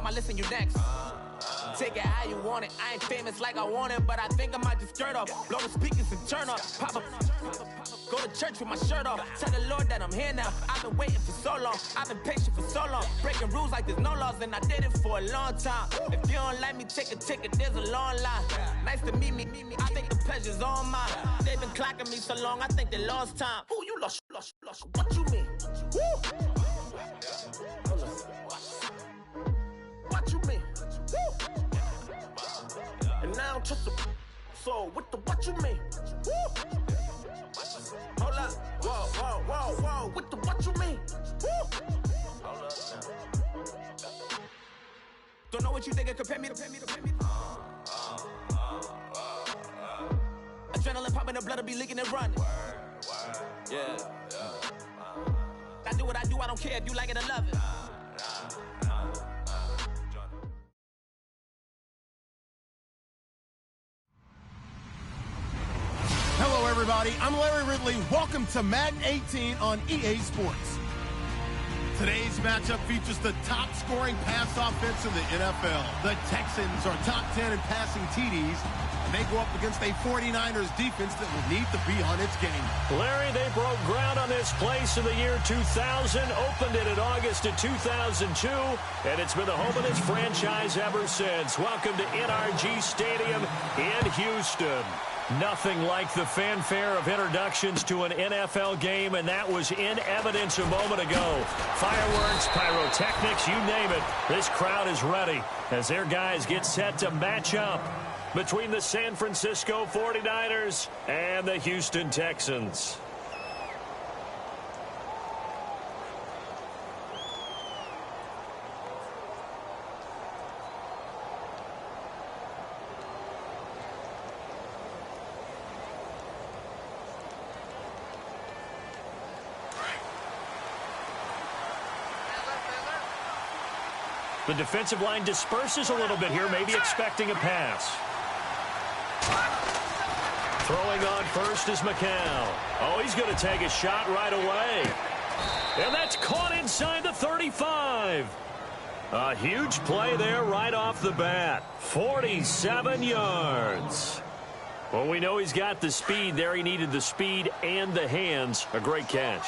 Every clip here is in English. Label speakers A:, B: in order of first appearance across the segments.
A: on my list and you next. Take it how you want it. I ain't famous like I want it, but I think I might just skirt off. Blow the speakers and turn up. Pop up. Go to church with my shirt off. Tell the Lord that I'm here now. I've been waiting for so long. I've been patient for so long. Breaking rules like there's no laws, and I did it for a long time. If you don't like me, take a ticket. There's a long line. Nice to meet me. I think the pleasure's all mine. They've been clocking me so long, I think they lost time. Ooh, you lost. What you mean? Woo! What you mean? Woo! And now I don't trust the so what you mean? Woo! Hold up. Whoa. What you mean? Woo! Hold up now. Don't know what you think it compare me to. Adrenaline popping, the blood will be leaking and running. Yeah. I do what I do, I don't care if you like it or love it.
B: Hello, everybody. I'm Larry Ridley. Welcome to Madden 18 on EA Sports. Today's matchup features the top-scoring pass offense in the NFL. The Texans are top 10 in passing TDs, and they go up against a 49ers defense that will need to be on its game.
C: Larry, they broke ground on this place in the year 2000, opened it in August of 2002, and it's been the home of this franchise ever since. Welcome to NRG Stadium in Houston. Nothing like the fanfare of introductions to an NFL game, and that was in evidence a moment ago. Fireworks, pyrotechnics, you name it. This crowd is ready as their guys get set to match up between the San Francisco 49ers and the Houston Texans. The defensive line disperses a little bit here, maybe expecting a pass. Throwing on first is McCown. Oh, he's going to take a shot right away. And that's caught inside the 35. A huge play there right off the bat. 47 yards. Well, we know he's got the speed there. He needed the speed and the hands. A great catch.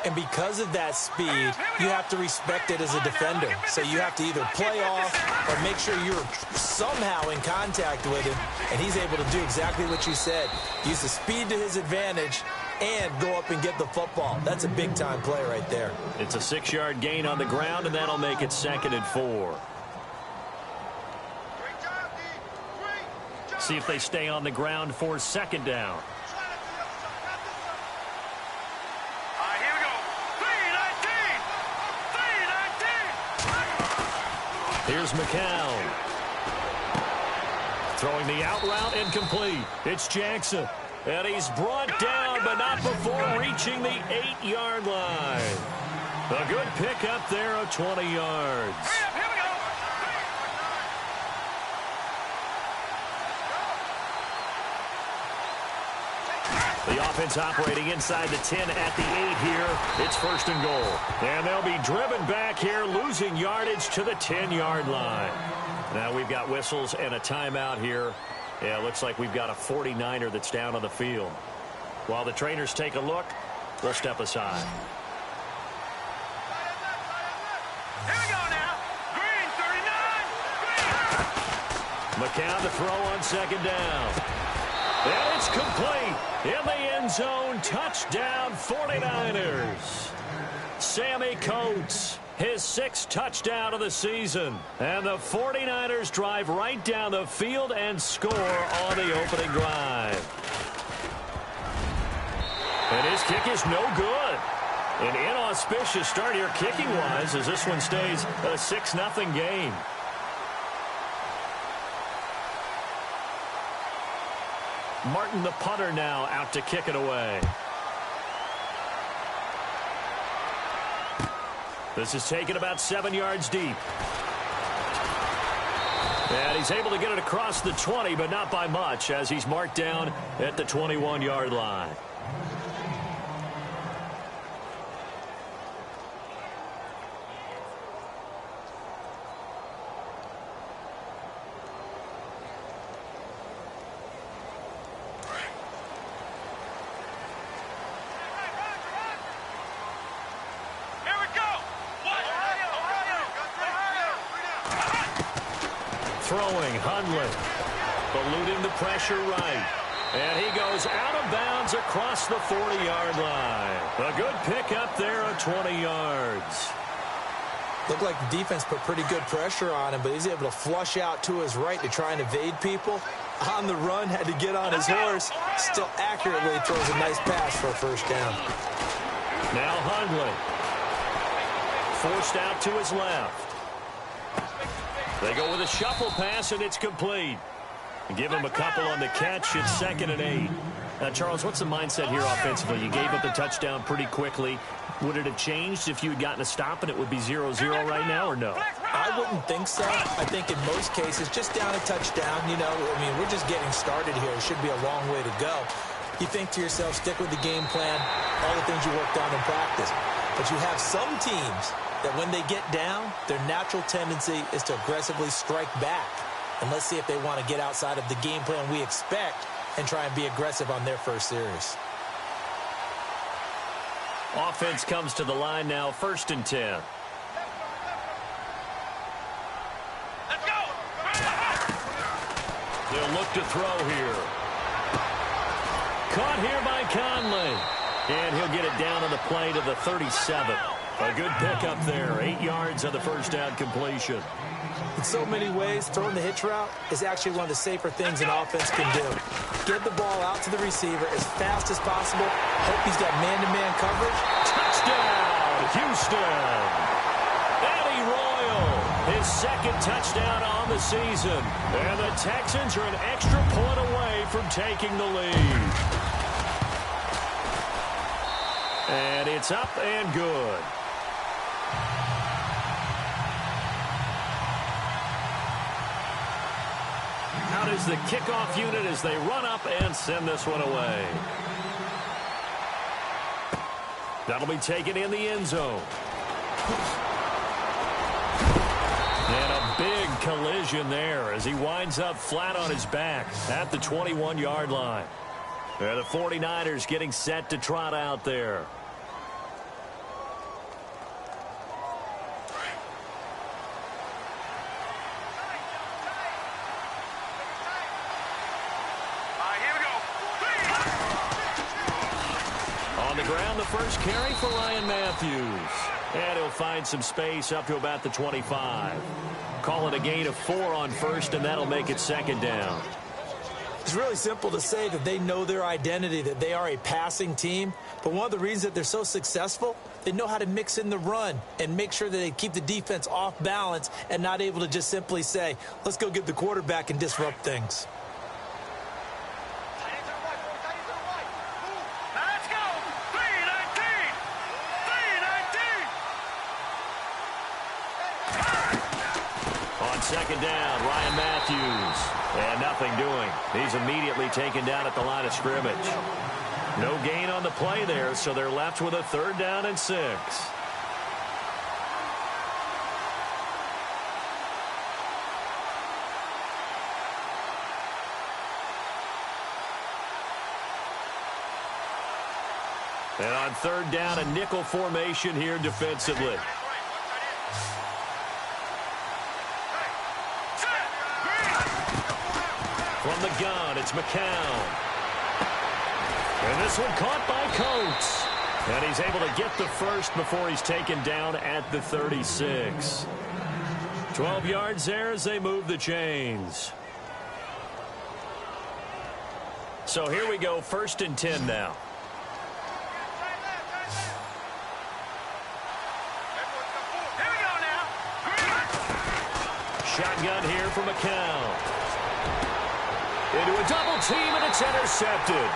D: And because of that speed, you have to respect it as a defender. So you have to either play off or make sure you're somehow in contact with him. And he's able to do exactly what you said. Use the speed to his advantage and go up and get the football. That's a big-time play right there.
C: It's a 6-yard gain on the ground, and that'll make it 2nd and 4. See if they stay on the ground for 2nd down. Here's McCown. Throwing the out route incomplete. It's Jackson. And he's brought down, but not before reaching the 8-yard line. A good pickup there of 20 yards. The offense operating inside the 10 at the 8 here. It's 1st and goal. And they'll be driven back here, losing yardage to the 10-yard line. Now we've got whistles and a timeout here. Yeah, it looks like we've got a 49er that's down on the field. While the trainers take a look, we'll step aside.
E: Here we go now. Green, 39. Green.
C: McCown to throw on 2nd down. And it's complete. In the end zone, touchdown 49ers. Sammy Coates, his 6th touchdown of the season. And the 49ers drive right down the field and score on the opening drive. And his kick is no good. An inauspicious start here kicking-wise as this one stays a 6-0 game. Martin, the punter, now out to kick it away. This is taken about 7 yards deep. And he's able to get it across the 20, but not by much, as he's marked down at the 21-yard line. throwing, Hundley. Eluding the pressure right. And he goes out of bounds across the 40-yard line. A good pickup there at 20 yards.
D: Looked like the defense put pretty good pressure on him, but he's able to flush out to his right to try and evade people. On the run, had to get on his horse. Still accurately throws a nice pass for a first down.
C: Now Hundley. Forced out to his left. They go with a shuffle pass, and it's complete. Give him a couple on the catch. It's 2nd and 8. Now, Charles, what's the mindset here offensively? You gave up the touchdown pretty quickly. Would it have changed if you had gotten a stop and it would be 0-0 right now, or no?
D: I wouldn't think so. I think in most cases, just down a touchdown, you know, I mean, we're just getting started here. It should be a long way to go. You think to yourself, stick with the game plan, all the things you worked on in practice. But you have some teams that when they get down, their natural tendency is to aggressively strike back. And let's see if they want to get outside of the game plan we expect and try and be aggressive on their first series.
C: Offense comes to the line now, 1st and 10.
E: Let's go!
C: They'll look to throw here. Caught here by Conley. And he'll get it down on the play to the 37. A good pickup there. 8 yards on the first down completion.
D: In so many ways, throwing the hitch route is actually one of the safer things an offense can do. Get the ball out to the receiver as fast as possible. Hope he's got man-to-man coverage.
C: Touchdown, Houston. Eddie Royal, his 2nd touchdown on the season. And the Texans are an extra point away from taking the lead. And it's up and good. Out is the kickoff unit as they run up and send this one away. That'll be taken in the end zone. And a big collision there as he winds up flat on his back at the 21-yard line. And the 49ers getting set to trot out there. The first carry for Ryan Matthews. And he'll find some space up to about the 25. Call it a gain of 4 on first, and that'll make it 2nd down.
D: It's really simple to say that they know their identity, that they are a passing team. But one of the reasons that they're so successful, they know how to mix in the run and make sure that they keep the defense off balance and not able to just simply say, let's go get the quarterback and disrupt things.
C: Second down, Ryan Matthews. And nothing doing. He's immediately taken down at the line of scrimmage. No gain on the play there, so they're left with a 3rd down and 6. And on 3rd down, a nickel formation here defensively. From the gun, it's McCown. And this one caught by Coates. And he's able to get the first before he's taken down at the 36. 12 yards there as they move the chains. So here we go, 1st and 10 now.
E: Here we go now.
C: Shotgun here for McCown. Into a double team, and it's intercepted.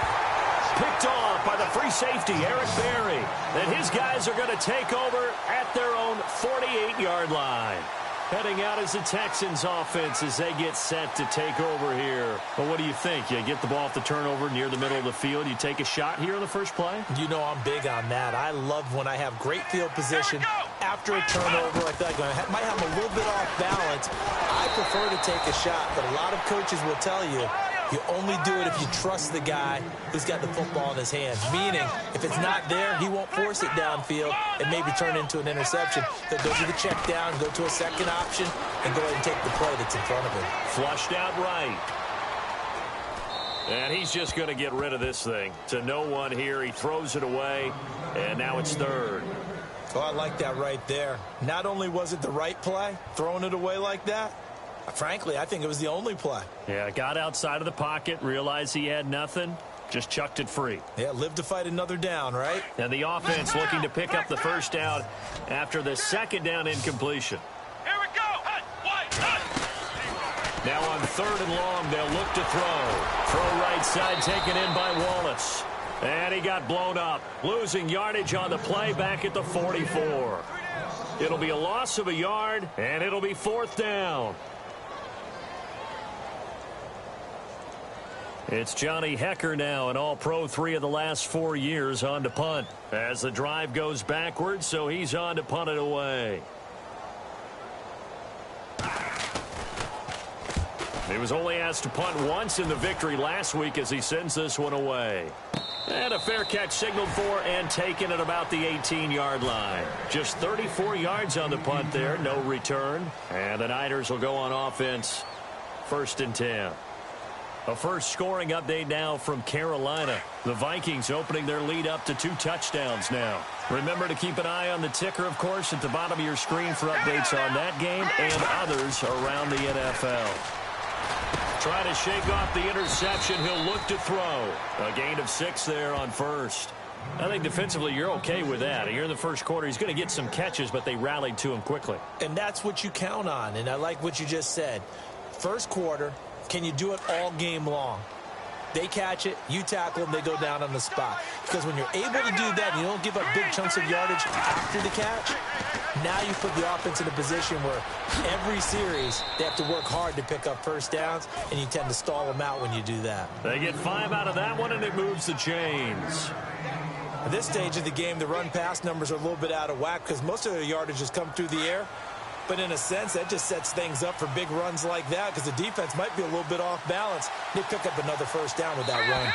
C: Picked off by the free safety, Eric Berry. And his guys are going to take over at their own 48-yard line. Heading out as the Texans offense as they get set to take over here. Well, what do you think? You get the ball off the turnover near the middle of the field. You take a shot here on the first play?
D: You know I'm big on that. I love when I have great field position. After a turnover, I feel like I might have a little bit off balance. I prefer to take a shot, but a lot of coaches will tell you You only do it if you trust the guy who's got the football in his hands. Meaning, if it's not there, he won't force it downfield and maybe turn into an interception. He'll go to the check down, go to a second option, and go ahead and take the play that's in front of him.
C: Flushed out right. And he's just going to get rid of this thing. To no one here. He throws it away, and now it's third.
D: Oh, I like that right there. Not only was it the right play, throwing it away like that, frankly, I think it was the only play.
C: Yeah, got outside of the pocket, realized he had nothing, just chucked it free.
D: Yeah, live to fight another down, right?
C: And the offense looking to pick up the first down after the second down incompletion.
E: Here we go.
C: Now on third and long, they'll look to throw. Throw right side taken in by Wallace. And he got blown up, losing yardage on the play back at the 44. It'll be a loss of a yard, and it'll be fourth down. It's Johnny Hecker now, an all-pro 3 of the last 4 years, on to punt. As the drive goes backwards, so he's on to punt it away. He was only asked to punt once in the victory last week as he sends this one away. And a fair catch signaled for and taken at about the 18-yard line. Just 34 yards on the punt there, no return. And the Niners will go on offense, 1st and 10. A first scoring update now from Carolina. The Vikings opening their lead up to 2 touchdowns now. Remember to keep an eye on the ticker, of course, at the bottom of your screen for updates on that game and others around the NFL. Trying to shake off the interception. He'll look to throw. A gain of 6 there on first. I think defensively you're okay with that. Here in the first quarter, he's going to get some catches, but they rallied to him quickly.
D: And that's what you count on, and I like what you just said. First quarter, can you do it all game long? They catch it, you tackle them, they go down on the spot. Because when you're able to do that, you don't give up big chunks of yardage after the catch, now you put the offense in a position where every series they have to work hard to pick up first downs, and you tend to stall them out when you do that.
C: They get 5 out of that one, and it moves the chains.
D: At this stage of the game, the run-pass numbers are a little bit out of whack because most of their yardage has come through the air. But in a sense, that just sets things up for big runs like that because the defense might be a little bit off balance. They pick up another first down with that run.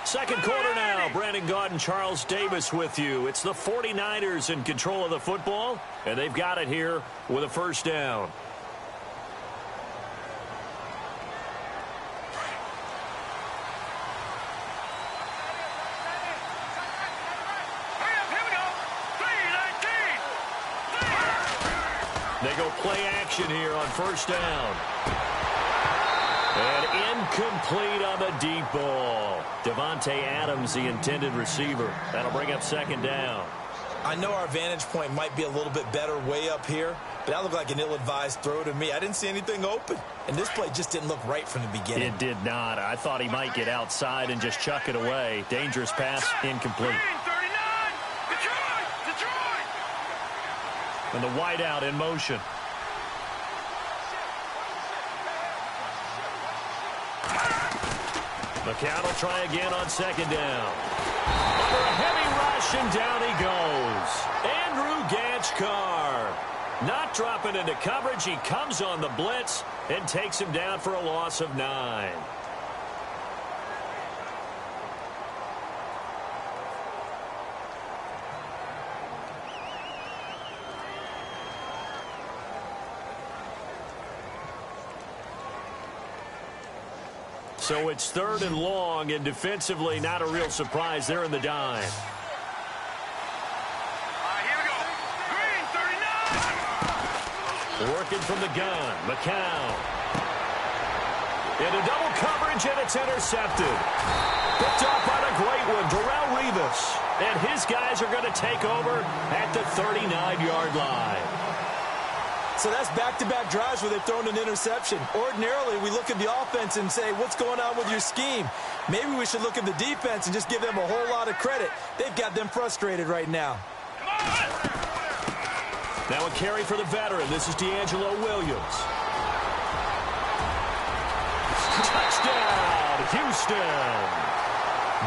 C: Second quarter now. Brandon Gaudin, Charles Davis with you. It's the 49ers in control of the football, and they've got it here with a first down. They go play action here on first down. And incomplete on the deep ball. Devontae Adams, the intended receiver. That'll bring up second down.
D: I know our vantage point might be a little bit better way up here, but that looked like an ill-advised throw to me. I didn't see anything open, and this play just didn't look right from the beginning.
C: It did not. I thought he might get outside and just chuck it away. Dangerous pass, incomplete. And the wideout in motion. McCown will try again on second down. Under a heavy rush, and down he goes. Andrew Ganchkar. Not dropping into coverage. He comes on the blitz and takes him down for a loss of 9. So it's third and long, and defensively not a real surprise. They're in the dime.
E: Here we go. Green, 39.
C: Working from the gun, McCown. Into double coverage, and it's intercepted. Picked off on a great one, Darrelle Revis. And his guys are going to take over at the 39-yard line.
D: So that's back-to-back drives where they've thrown an interception. Ordinarily, we look at the offense and say, what's going on with your scheme? Maybe we should look at the defense and just give them a whole lot of credit. They've got them frustrated right now.
C: Now a carry for the veteran. This is D'Angelo Williams. Touchdown, Houston.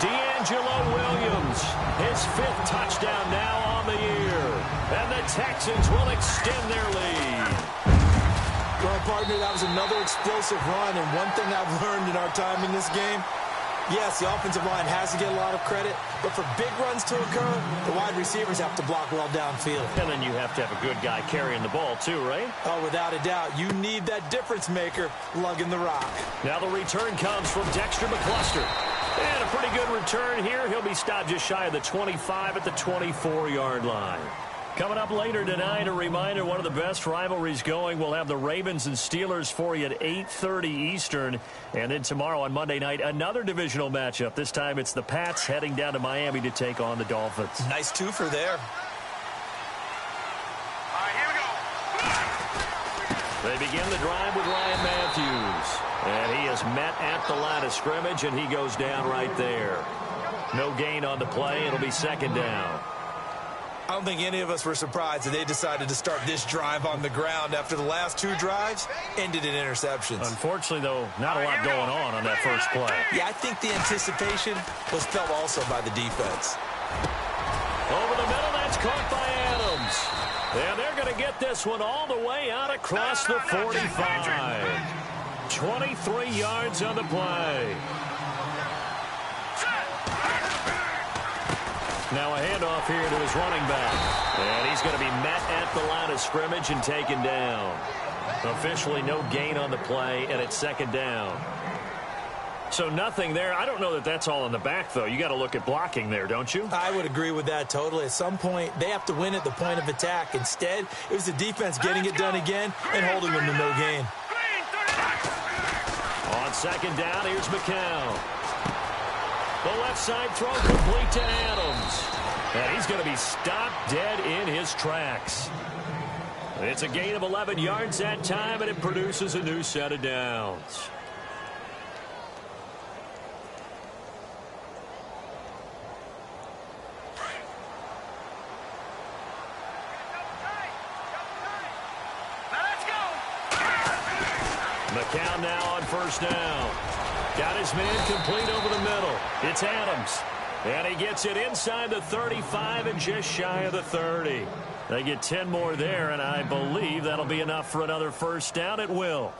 C: D'Angelo Williams, his 5th touchdown now on the year. And the Texans will extend their lead.
D: Well, partner, that was another explosive run, and one thing I've learned in our time in this game, yes, the offensive line has to get a lot of credit, but for big runs to occur, the wide receivers have to block well downfield.
C: And then you have to have a good guy carrying the ball too, right?
D: Oh, without a doubt. You need that difference maker lugging the rock.
C: Now the return comes from Dexter McCluster. And a pretty good return here. He'll be stopped just shy of the 25 at the 24-yard line. Coming up later tonight, a reminder, one of the best rivalries going. We'll have the Ravens and Steelers for you at 8:30 Eastern. And then tomorrow on Monday night, another divisional matchup. This time it's the Pats heading down to Miami to take on the Dolphins.
D: Nice twofer there.
E: All right, here we go.
C: They begin the drive with Ryan Matthews. And he is met at the line of scrimmage, and he goes down right there. No gain on the play. It'll be second down.
D: I don't think any of us were surprised that they decided to start this drive on the ground after the last two drives ended in interceptions.
C: Unfortunately, though, not a lot going on that first play.
D: Yeah, I think the anticipation was felt also by the defense.
C: Over the middle, that's caught by Adams. And they're going to get this one all the way out across the 45. 23 yards on the play. Now a handoff here to his running back. And he's going to be met at the line of scrimmage and taken down. Officially no gain on the play, and it's second down. So nothing there. I don't know that that's all in the back, though. You got to look at blocking there, don't you?
D: I would agree with that totally. At some point, they have to win at the point of attack. Instead, it was the defense getting it done again and holding them to no gain.
C: On second down, here's McCown. The left side throw complete to Adams. And he's going to be stopped dead in his tracks. It's a gain of 11 yards that time, and it produces a new set of downs. McCown now on first down. Got his man complete over the middle. It's Adams. And he gets it inside the 35 and just shy of the 30. They get 10 more there, and I believe that'll be enough for another first down. It will.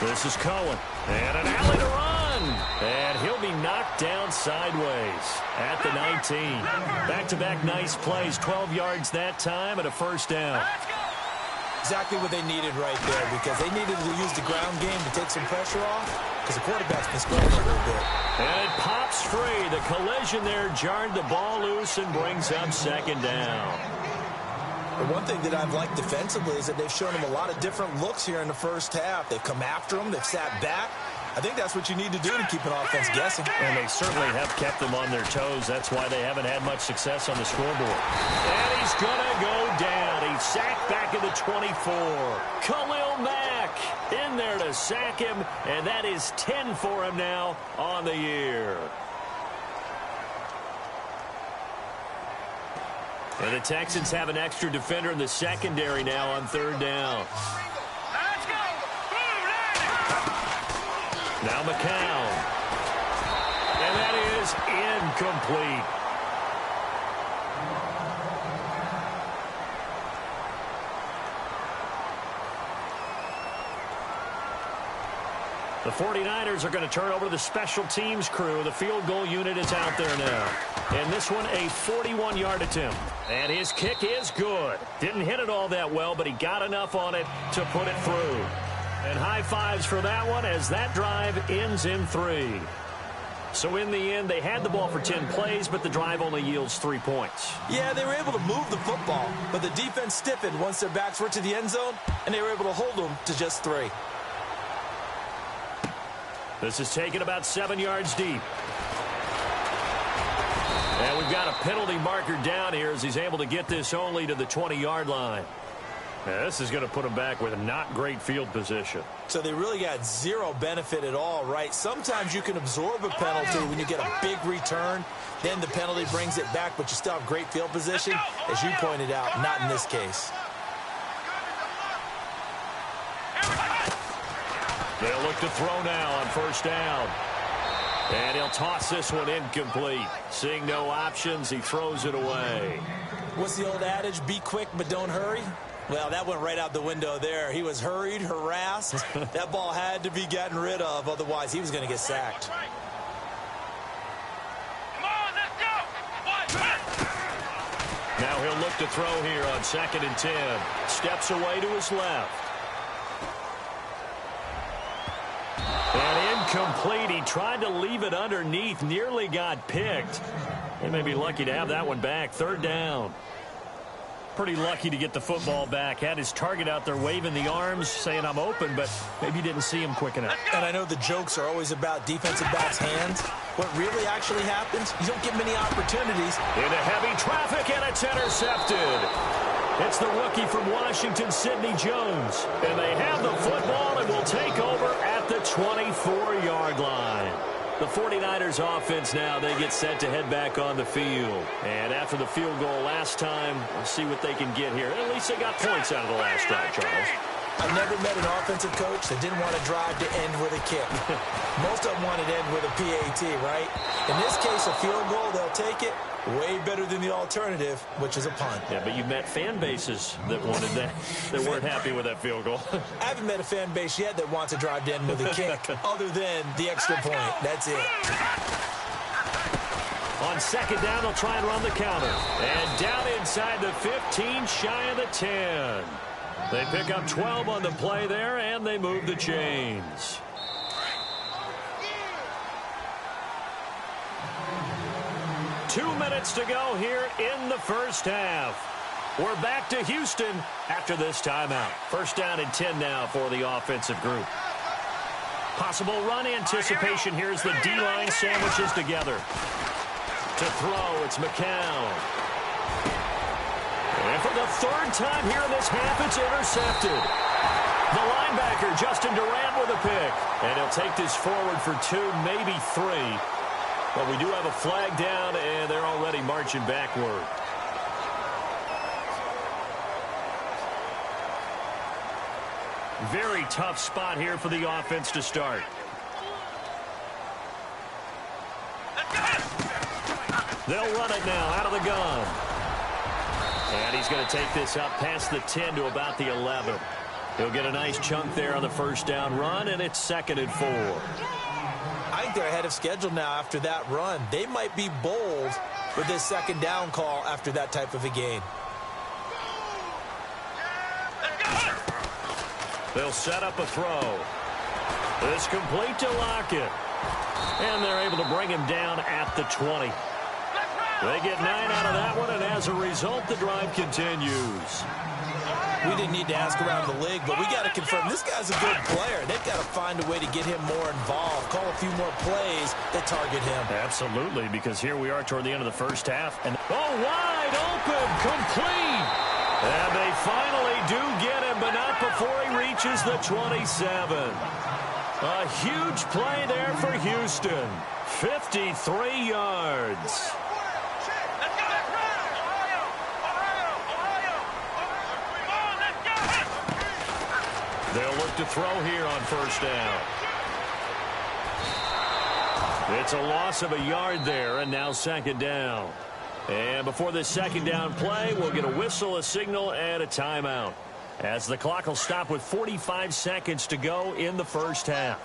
C: This is Cohen. And an alley to run. And he'll be knocked down sideways at the 19. Back-to-back nice plays. 12 yards that time and a first down.
D: Exactly what they needed right there, because they needed to use the ground game to take some pressure off, because the quarterback's been scrambling a little bit.
C: And it pops free. The collision there jarred the ball loose and brings up second down.
D: The one thing that I've liked defensively is that they've shown him a lot of different looks here in the first half. They've come after him. They've sat back. I think that's what you need to do to keep an offense guessing.
C: And they certainly have kept them on their toes. That's why they haven't had much success on the scoreboard. And he's going to go down. He's sacked back at the 24. Khalil Mack in there to sack him. And that is 10 for him now on the year. And the Texans have an extra defender in the secondary now on third down.
E: Let's go.
C: Now McCown. And that is incomplete. The 49ers are going to turn over to the special teams crew. The field goal unit is out there now. And this one, a 41-yard attempt. And his kick is good. Didn't hit it all that well, but he got enough on it to put it through. And high fives for that one as that drive ends in 3. So in the end, they had the ball for 10 plays, but the drive only yields 3 points.
D: Yeah, they were able to move the football, but the defense stiffened once their backs were to the end zone, and they were able to hold them to just 3.
C: This is taken about 7 yards deep. And we've got a penalty marker down here as he's able to get this only to the 20-yard line. Now, this is going to put him back with a not great field position.
D: So they really got zero benefit at all, right? Sometimes you can absorb a penalty when you get a big return. Then the penalty brings it back, but you still have great field position. As you pointed out, not in this case.
C: They'll look to throw now on first down. And he'll toss this one incomplete. Seeing no options, he throws it away.
D: What's the old adage? Be quick, but don't hurry. Well, that went right out the window there. He was hurried, harassed. That ball had to be gotten rid of. Otherwise, he was going to get sacked.
C: Now he'll look to throw here on 2nd and 10. Steps away to his left. And incomplete. He tried to leave it underneath. Nearly got picked. They may be lucky to have that one back. 3rd down. Pretty lucky to get the football back. Had his target out there waving the arms, saying I'm open, but maybe didn't see him quick enough.
D: And I know the jokes are always about defensive backs' hands. What really actually happens, you don't get many opportunities.
C: Into heavy traffic, and it's intercepted. It's the rookie from Washington, Sidney Jones. And they have the football and will take over at the 24-yard line. The 49ers offense now, they get set to head back on the field. And after the field goal last time, we'll see what they can get here. At least they got points out of the last drive, Charles.
D: I've never met an offensive coach that didn't want to drive to end with a kick. Most of them wanted to end with a PAT, right? In this case, a field goal, they'll take it. Way better than the alternative, which is a punt.
C: Yeah, but you met fan bases that wanted that, that weren't happy with that field goal.
D: I haven't met a fan base yet that wants to drive to end with a kick, other than the extra point. That's it.
C: On 2nd down, they'll try and run the counter. And down inside the 15, shy of the 10. They pick up 12 on the play there, and they move the chains. Two minutes to go here in the first half. We're back to Houston after this timeout. 1st down and 10 now for the offensive group. Possible run anticipation. Here's the D-line sandwiches together. To throw, it's McCown. And for the 3rd time here in this half, it's intercepted. The linebacker, Justin Durant, with a pick. And he'll take this forward for 2, maybe 3. But we do have a flag down, and they're already marching backward. Very tough spot here for the offense to start. They'll run it now out of the gun. And he's going to take this up past the 10 to about the 11. He'll get a nice chunk there on the 1st down run, and it's 2nd and 4.
D: I think they're ahead of schedule now after that run. They might be bold with this 2nd down call after that type of a gain.
C: They'll set up a throw. It's complete to Lockett. And they're able to bring him down at the 20. They get 9 out of that one, and as a result, the drive continues.
D: We didn't need to ask around the league, but we got to confirm this guy's a good player. They've got to find a way to get him more involved, call a few more plays that target him.
C: Absolutely, because here we are toward the end of the first half. And wide open, complete. And they finally do get him, but not before he reaches the 27. A huge play there for Houston. 53 yards. They'll look to throw here on 1st down. It's a loss of a yard there, and now 2nd down. And before this 2nd down play, we'll get a whistle, a signal, and a timeout, as the clock will stop with 45 seconds to go in the first half.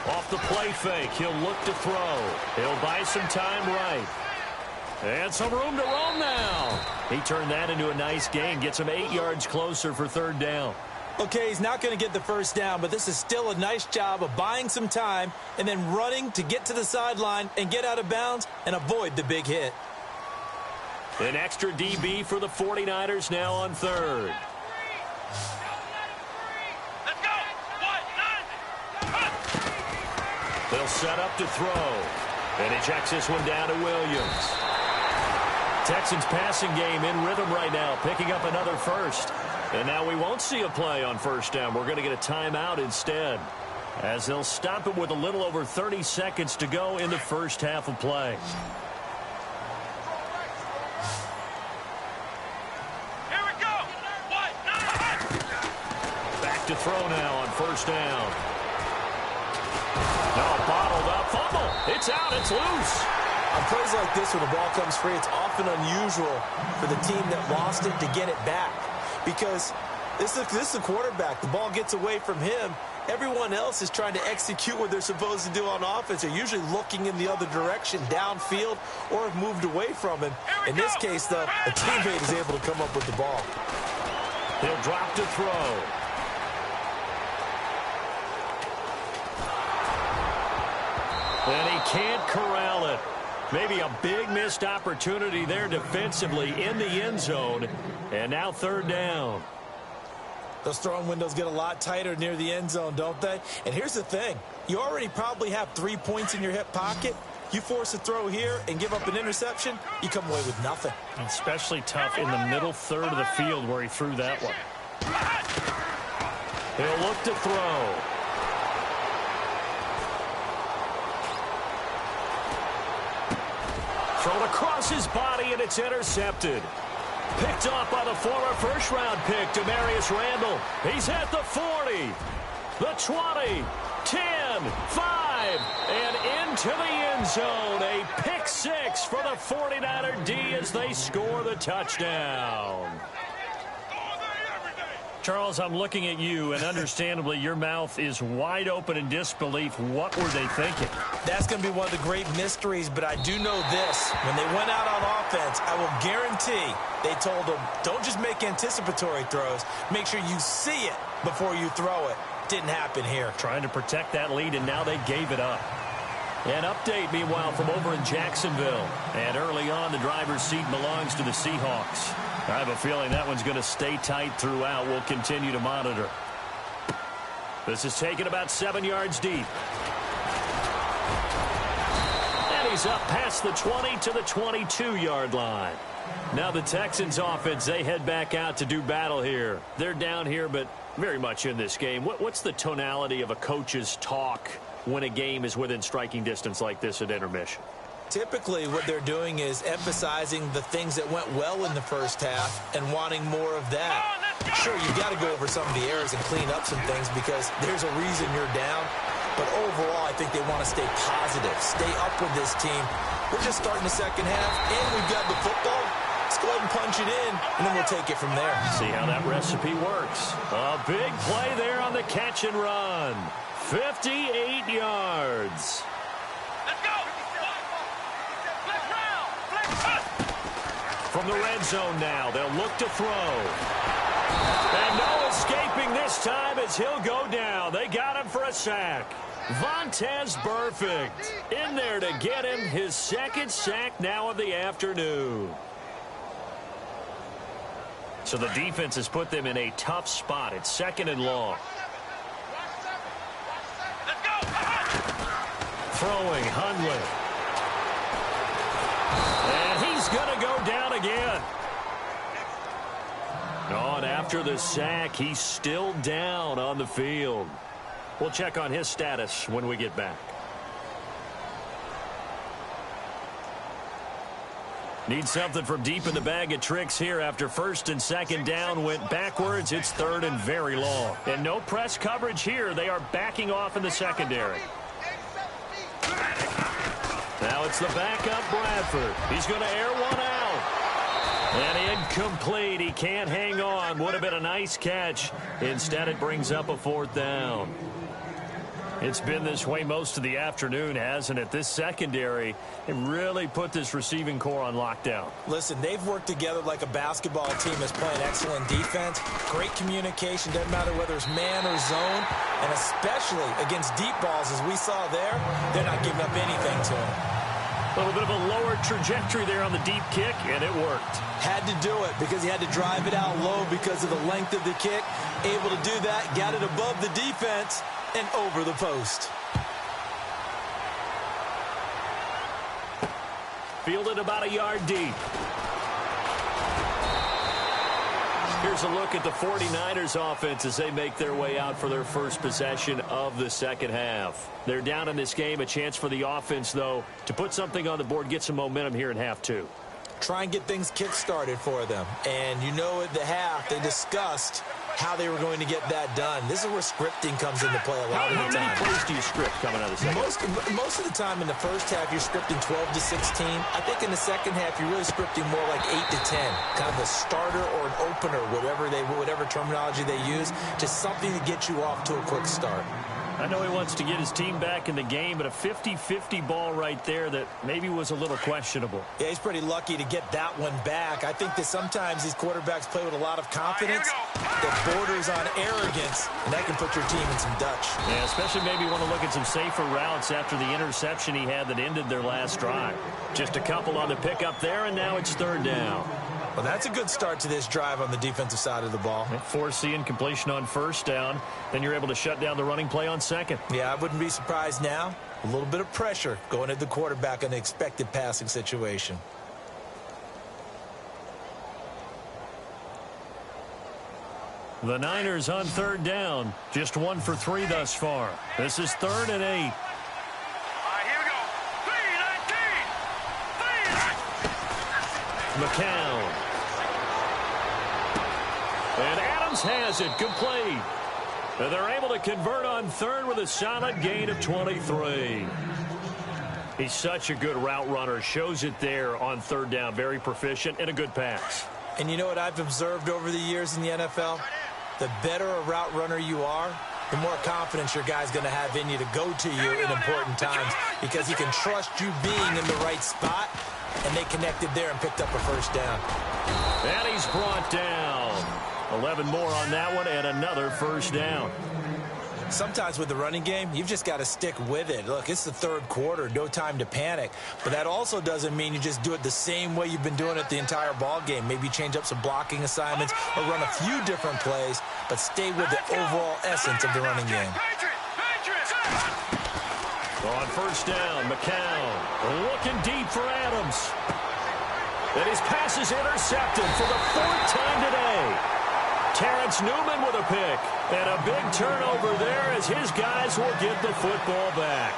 C: Off the play fake, he'll look to throw. He'll buy some time right. And some room to roam now. He turned that into a nice gain. Gets him 8 yards closer for 3rd down.
D: Okay, he's not going to get the 1st down, but this is still a nice job of buying some time and then running to get to the sideline and get out of bounds and avoid the big hit.
C: An extra DB for the 49ers now on 3rd. They'll set up to throw. And he checks this one down to Williams. Texans passing game in rhythm right now, picking up another 1st. And now we won't see a play on 1st down. We're going to get a timeout instead, as they'll stop it with a little over 30 seconds to go in the first half of play.
E: Here we go.
C: throw now on first down. No, bottled up. Fumble. It's out. It's loose.
D: On plays like this, when the ball comes free, it's often unusual for the team that lost it to get it back. Because this is a quarterback. The ball gets away from him. Everyone else is trying to execute what they're supposed to do on offense. They're usually looking in the other direction, downfield, or have moved away from him. In this case, though, a teammate is able to come up with the ball.
C: He'll drop to throw. And he can't corral it. Maybe a big missed opportunity there defensively in the end zone. And now third down.
D: Those throwing windows get a lot tighter near the end zone, don't they? And here's the thing. You already probably have 3 points in your hip pocket. You force a throw here and give up an interception, you come away with nothing.
C: Especially tough in the middle third of the field where he threw that one. He'll look to throw. Thrown across his body, and it's intercepted. Picked off by the former first-round pick, Demarius Randall. He's at the 40, the 20, 10, 5, and into the end zone. A pick six for the 49er D as they score the touchdown. Charles, I'm looking at you, and understandably, your mouth is wide open in disbelief. What were they thinking?
D: That's going to be one of the great mysteries, but I do know this. When they went out on offense, I will guarantee they told them, don't just make anticipatory throws. Make sure you see it before you throw it. Didn't happen here.
C: Trying to protect that lead, and now they gave it up. An update, meanwhile, from over in Jacksonville. And early on, the driver's seat belongs to the Seahawks. I have a feeling that one's going to stay tight throughout. We'll continue to monitor. This is taken about 7 yards deep. And he's up past the 20 to the 22-yard line. Now the Texans offense, they head back out to do battle here. They're down here, but very much in this game. What's the tonality of a coach's talk when a game is within striking distance like this at intermission?
D: Typically, what they're doing is emphasizing the things that went well in the first half and wanting more of that. Sure, you've got to go over some of the errors and clean up some things because there's a reason you're down. But overall, I think they want to stay positive, stay up with this team. We're just starting the second half, and we've got the football. Let's go ahead and punch it in, and then we'll take it from there.
C: See how that recipe works. A big play there on the catch and run. 58 yards.
E: Let's go.
C: From the red zone now, they'll look to throw. And no escaping this time as he'll go down. They got him for a sack. Vontaze Burfict in there to get him his second sack now of the afternoon. So the defense has put them in a tough spot. It's second and long.
E: Let's go.
C: Throwing Hundley. And he's going to go down again. Oh, and after the sack, he's still down on the field. We'll check on his status when we get back. Need something from deep in the bag of tricks here after first and second down went backwards. It's third and very long. And no press coverage here. They are backing off in the secondary. Now it's the backup Bradford. He's going to air one out. And incomplete. He can't hang on. Would have been a nice catch. Instead, it brings up a fourth down. It's been this way most of the afternoon, hasn't it? This secondary, it really put this receiving core on lockdown.
D: Listen, they've worked together like a basketball team that's playing excellent defense. Great communication, doesn't matter whether it's man or zone. And especially against deep balls, as we saw there, they're not giving up anything to them.
C: A little bit of a lower trajectory there on the deep kick, and it worked.
D: Had to do it because he had to drive it out low because of the length of the kick. Able to do that, got it above the defense and over the post.
C: Fielded about a yard deep. Here's a look at the 49ers offense as they make their way out for their first possession of the second half. They're down in this game. A chance for the offense, though, to put something on the board, get some momentum here in half two.
D: Try and get things kick-started for them. And you know at the half they discussed how they were going to get that done. This is where scripting comes into play a lot of the time.
C: How many plays do you script coming out of the second?
D: Most of the time in the first half, you're scripting 12 to 16. I think in the second half, you're really scripting more like 8 to 10. Kind of a starter or an opener, whatever terminology they use. Just something to get you off to a quick start.
C: I know he wants to get his team back in the game, but a 50-50 ball right there that maybe was a little questionable.
D: Yeah, he's pretty lucky to get that one back. I think that sometimes these quarterbacks play with a lot of confidence that borders on arrogance, and that can put your team in some Dutch.
C: Yeah, especially maybe want to look at some safer routes after the interception he had that ended their last drive. Just a couple on the pickup there, and now it's third down.
D: Well, that's a good start to this drive on the defensive side of the ball.
C: Forcing completion on first down. Then you're able to shut down the running play on second.
D: Yeah, I wouldn't be surprised now. A little bit of pressure going at the quarterback in the expected passing situation.
C: The Niners on third down. Just 1 for 3 thus far. This is 3rd and 8.
E: All right, here we go. 3-19.
C: McCown. And Adams has it complete. And they're able to convert on third with a solid gain of 23. He's such a good route runner. Shows it there on third down. Very proficient and a good pass.
D: And you know what I've observed over the years in the NFL? The better a route runner you are, the more confidence your guy's going to have in you to go to you in important times because he can trust you being in the right spot, and they connected there and picked up a first down.
C: And he's brought down. 11 more on that one and another first down.
D: Sometimes with the running game, you've just got to stick with it. Look, it's the third quarter, no time to panic. But that also doesn't mean you just do it the same way you've been doing it the entire ball game. Maybe change up some blocking assignments or run a few different plays, but stay with the overall essence of the running game.
C: On first down, McCown looking deep for Adams. And his pass is intercepted for the 4th time today. Terrence Newman with a pick. And a big turnover there as his guys will get the football back.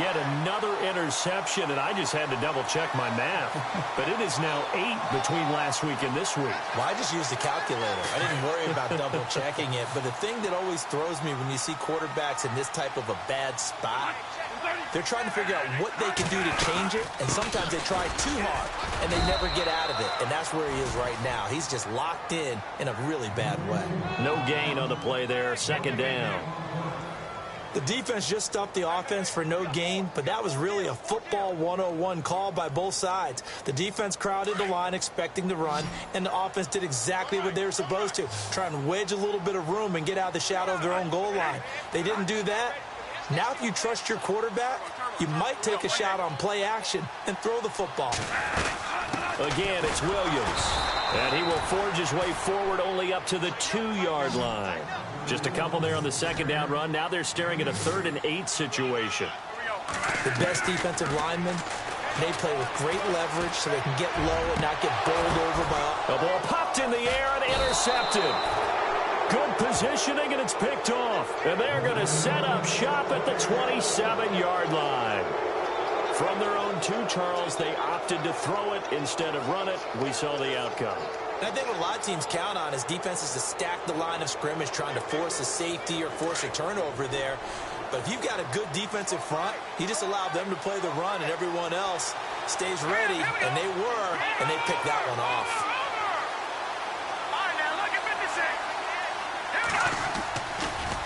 C: Yet another interception, and I just had to double-check my math. But it is now 8 between last week and this week.
D: Well, I just used the calculator. I didn't worry about double-checking it. But the thing that always throws me when you see quarterbacks in this type of a bad spot, they're trying to figure out what they can do to change it, and sometimes they try too hard, and they never get out of it, and that's where he is right now. He's just locked in a really bad way.
C: No gain on the play there, 2nd down.
D: The defense just stopped the offense for no gain, but that was really a football 101 call by both sides. The defense crowded the line expecting the run, and the offense did exactly what they were supposed to, try and wedge a little bit of room and get out of the shadow of their own goal line. They didn't do that. Now if you trust your quarterback, you might take a shot on play action and throw the football.
C: Again, it's Williams. And he will forge his way forward only up to the 2-yard line. Just a couple there on the 2nd down run. Now they're staring at a 3rd and 8 situation.
D: The best defensive linemen, they play with great leverage so they can get low and not get bowled over by all.
C: The ball popped in the air and intercepted. Good positioning, and it's picked off. And they're going to set up shop at the 27-yard line. From their own 2, Charles, they opted to throw it instead of run it. We saw the outcome.
D: And I think what a lot of teams count on is defenses to stack the line of scrimmage, trying to force a safety or force a turnover there. But if you've got a good defensive front, you just allow them to play the run, and everyone else stays ready, and they were, and they picked that one off.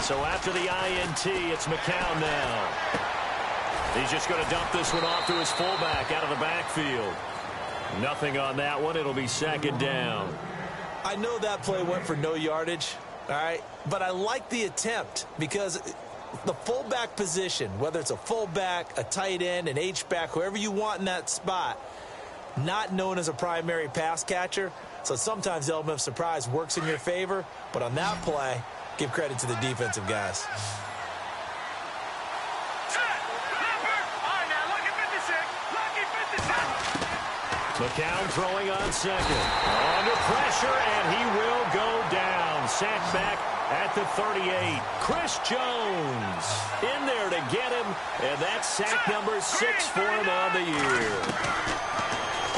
C: So after the INT, it's McCown now. He's just going to dump this one off to his fullback out of the backfield. Nothing on that one. It'll be 2nd down.
D: I know that play went for no yardage, all right? But I like the attempt because the fullback position, whether it's a fullback, a tight end, an H-back, whoever you want in that spot, not known as a primary pass catcher. So sometimes the element of surprise works in your favor. But on that play, give credit to the defensive guys.
C: McCown throwing on 2nd. Under pressure, and he will go down. Sacked back at the 38. Chris Jones in there to get him, and that's sack number 6 for him on the year.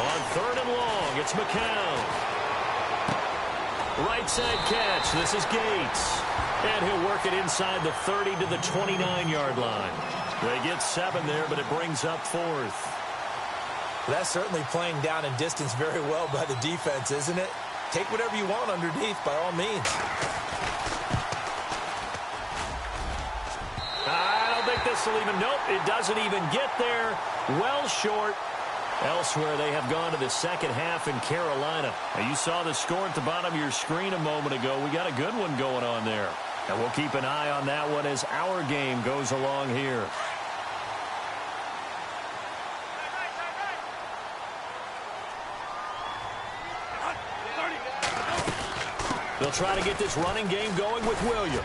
C: On 3rd and long, it's McCown. Right side catch. This is Gates. And he'll work it inside the 30 to the 29-yard line. They get 7 there, but it brings up 4th.
D: That's certainly playing down in distance very well by the defense, isn't it? Take whatever you want underneath, by all means.
C: I don't think this will even, nope, it doesn't even get there. Well short. Elsewhere, they have gone to the second half in Carolina. Now, you saw the score at the bottom of your screen a moment ago. We got a good one going on there. And we'll keep an eye on that one as our game goes along here. They'll try to get this running game going with Williams.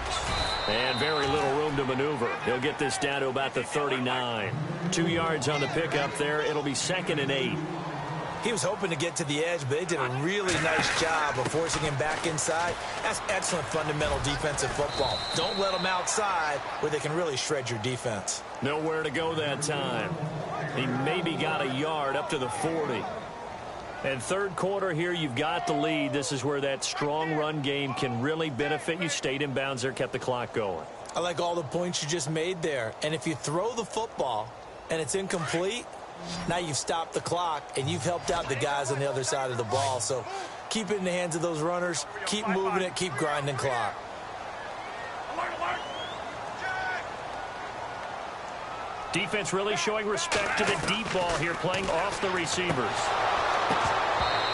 C: And very little room to maneuver. He'll get this down to about the 39. 2 yards on the pickup there. It'll be 2nd and 8.
D: He was hoping to get to the edge, but they did a really nice job of forcing him back inside. That's excellent fundamental defensive football. Don't let them outside where they can really shred your defense.
C: Nowhere to go that time. He maybe got a yard up to the 40. And third quarter here, you've got the lead. This is where that strong run game can really benefit you. Stayed in bounds there, kept the clock going.
D: I like all the points you just made there. And if you throw the football and it's incomplete, now you've stopped the clock and you've helped out the guys on the other side of the ball. So keep it in the hands of those runners. Keep moving it. Keep grinding clock.
C: Defense really showing respect to the deep ball here, playing off the receivers.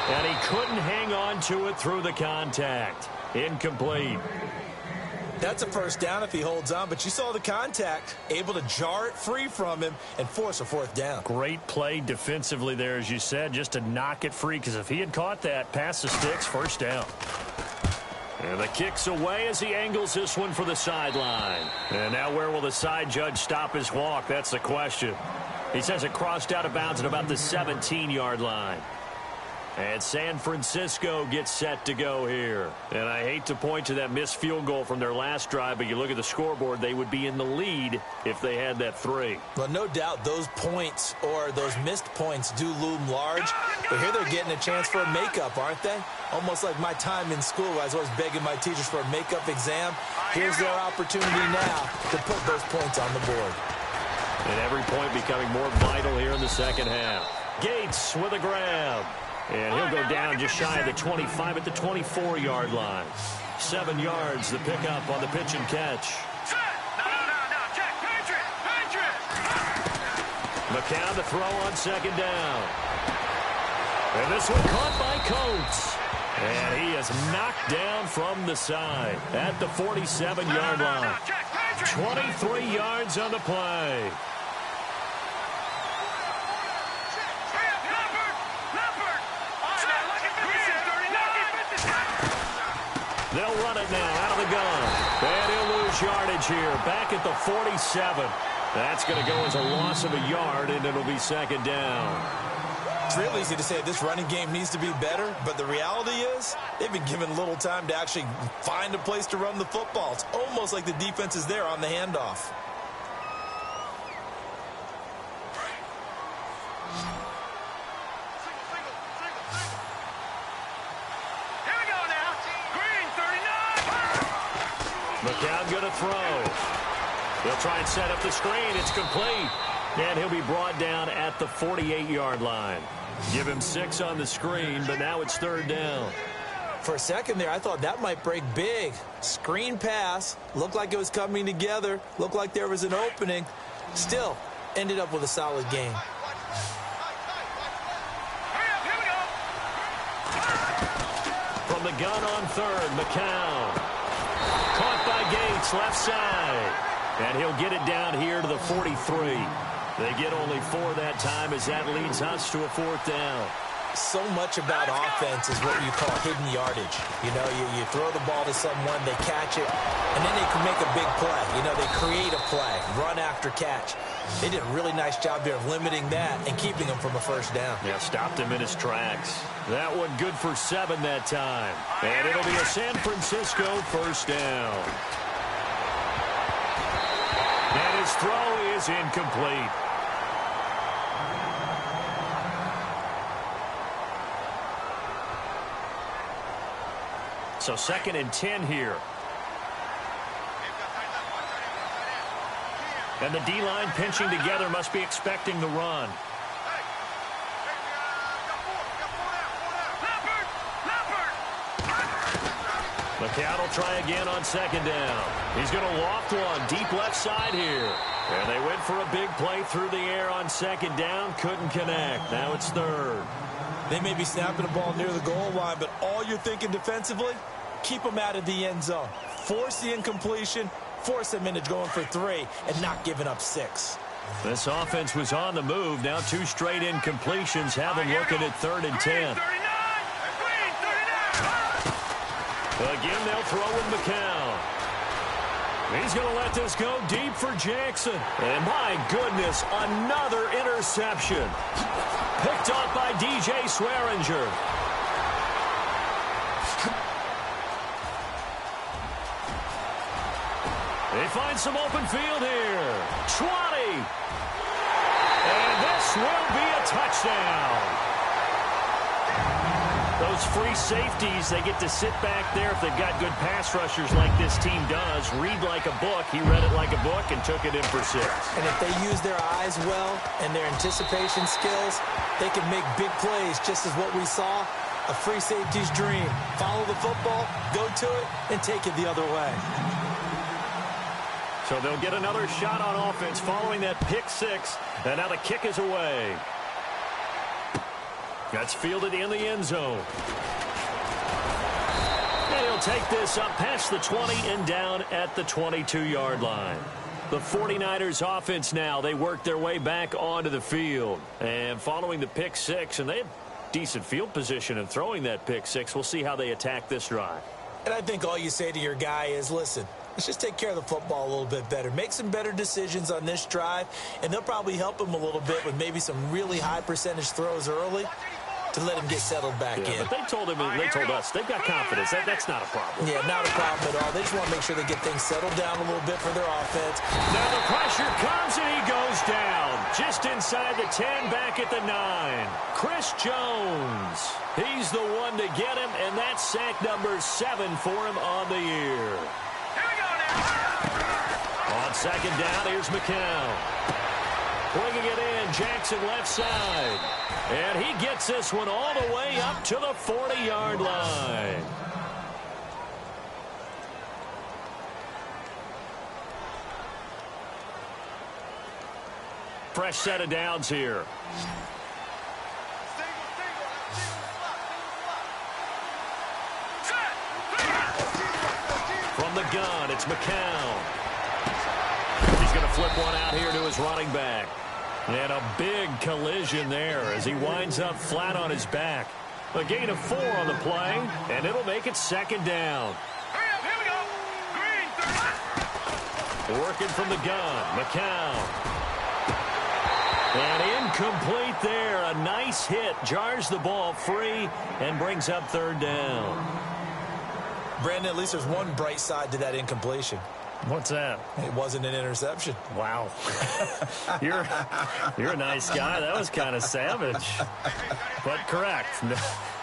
C: And he couldn't hang on to it through the contact. Incomplete.
D: That's a first down if he holds on, but you saw the contact, able to jar it free from him and force a 4th down.
C: Great play defensively there, as you said, just to knock it free, because if he had caught that, past the sticks, first down. And the kick's away as he angles this one for the sideline. And now where will the side judge stop his walk? That's the question. He says it crossed out of bounds at about the 17-yard line. And San Francisco gets set to go here. And I hate to point to that missed field goal from their last drive, but you look at the scoreboard, they would be in the lead if they had that 3.
D: Well, no doubt those points or those missed points do loom large. But here they're getting a chance for a makeup, aren't they? Almost like my time in school, I was always begging my teachers for a makeup exam. Here's their opportunity now to put those points on the board.
C: And every point becoming more vital here in the second half. Gates with a grab. And he'll go down just shy of the 25 at the 24-yard line. 7 yards, the pickup on the pitch and catch. McCown to throw on second down. And this one caught by Coates. And he is knocked down from the side at the 47-yard line. 23 yards on the play. They'll run it now out of the gun. And he'll lose yardage here. Back at the 47. That's going to go as a loss of a yard, and it'll be second down.
D: It's real easy to say this running game needs to be better, but the reality is they've been given little time to actually find a place to run the football. It's almost like the defense is there on the handoff.
C: McCown going to throw. They'll try and set up the screen. It's complete. And he'll be brought down at the 48-yard line. Give him 6 on the screen, but now it's third down.
D: For a second there, I thought that might break big. Screen pass. Looked like it was coming together. Looked like there was an opening. Still, ended up with a solid game.
C: From the gun on third, McCown. Caught by Gates, left side. And he'll get it down here to the 43. They get only 4 that time as that leads us to a 4th down.
D: So much about offense is what you call hidden yardage. You know, you throw the ball to someone, they catch it, and then they can make a big play. You know, they create a play, run after catch. They did a really nice job there of limiting that and keeping him from a first down.
C: Yeah, stopped him in his tracks. That one good for 7 that time. And it'll be a San Francisco first down. And his throw is incomplete. So 2nd and 10 here. And the D-line pinching together must be expecting the run. McCown will try again on 2nd down. He's going to loft one deep left side here. And they went for a big play through the air on 2nd down. Couldn't connect. Now it's 3rd.
D: They may be snapping the ball near the goal line, but all you're thinking defensively, keep them out of the end zone. Force the incompletion, force them into going for 3, and not giving up 6.
C: This offense was on the move. Now 2 straight incompletions have them looking at 3rd and 10. Again, they'll throw with McCown. He's going to let this go deep for Jackson. And my goodness, another interception. Picked off by DJ Swearinger. They find some open field here. 20. And this will be a touchdown. Those free safeties, they get to sit back there if they've got good pass rushers like this team does. Read like a book. He read it like a book and took it in for 6.
D: And if they use their eyes well and their anticipation skills, they can make big plays, just as what we saw. A free safety's dream. Follow the football, go to it, and take it the other way.
C: So they'll get another shot on offense following that pick 6. And now the kick is away. That's fielded in the end zone. And he'll take this up past the 20 and down at the 22-yard line. The 49ers offense now, they work their way back onto the field. And following the pick 6, and they have decent field position in throwing that pick 6. We'll see how they attack this drive.
D: And I think all you say to your guy is, listen, let's just take care of the football a little bit better. Make some better decisions on this drive, and they'll probably help him a little bit with maybe some really high percentage throws early to let him get settled back in.
C: But they told us they've got confidence. That's not a problem.
D: Yeah, not a problem at all. They just want to make sure they get things settled down a little bit for their offense.
C: Now the pressure comes and he goes down. Just inside the 10, back at the 9. Chris Jones. He's the one to get him, and that's sack number 7 for him on the year.
E: Here we go now.
C: On 2nd down, here's McCown. Bringing it in, Jackson left side. And he gets this one all the way up to the 40-yard line. Fresh set of downs here. From the gun, it's McCown. He's going to flip one out here to his running back. And a big collision there as he winds up flat on his back. A gain of 4 on the play, and it'll make it 2nd down.
E: Hurry up, here we go. Green, 30.
C: Working from the gun, McCown. And incomplete there. A nice hit. Jars the ball free and brings up 3rd down.
D: Brandon, at least there's one bright side to that incompletion.
C: What's that?
D: It wasn't an interception.
C: Wow. You're a nice guy. That was kind of savage. But correct.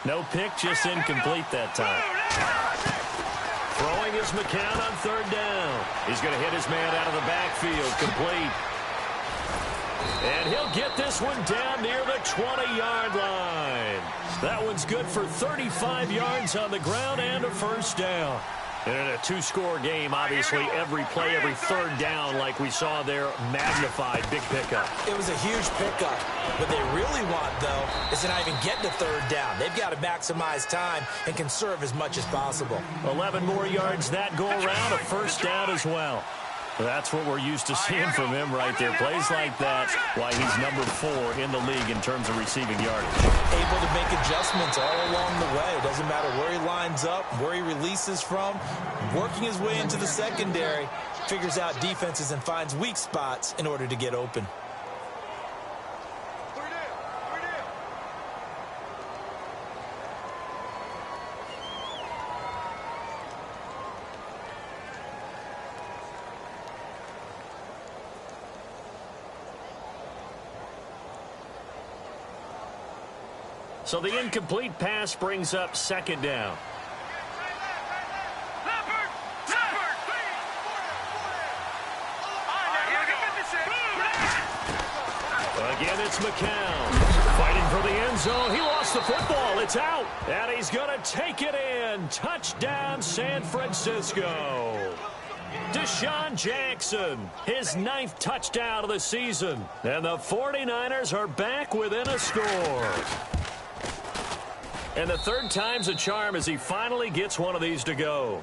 C: No pick, just incomplete that time. Throwing is McCown on 3rd down. He's going to hit his man out of the backfield. Complete. And he'll get this one down near the 20-yard line. That one's good for 35 yards on the ground and a 1st down. And in a 2-score game, obviously, every play, every 3rd down, like we saw there, magnified. Big pickup.
D: It was a huge pickup. What they really want, though, is to not even get to 3rd down. They've got to maximize time and conserve as much as possible.
C: 11 more yards that go around, a 1st down as well. That's what we're used to seeing from him right there. Plays like that, why he's number 4 in the league in terms of receiving yardage.
D: Able to make adjustments all along the way. It doesn't matter where he lines up, where he releases from. Working his way into the secondary, figures out defenses and finds weak spots in order to get open.
C: So the incomplete pass brings up 2nd down. Again, it's McCown. Fighting for the end zone. He lost the football. It's out. And he's going to take it in. Touchdown, San Francisco. Deshaun Jackson, his 9th touchdown of the season. And the 49ers are back within a score. And the 3rd time's a charm as he finally gets one of these to go.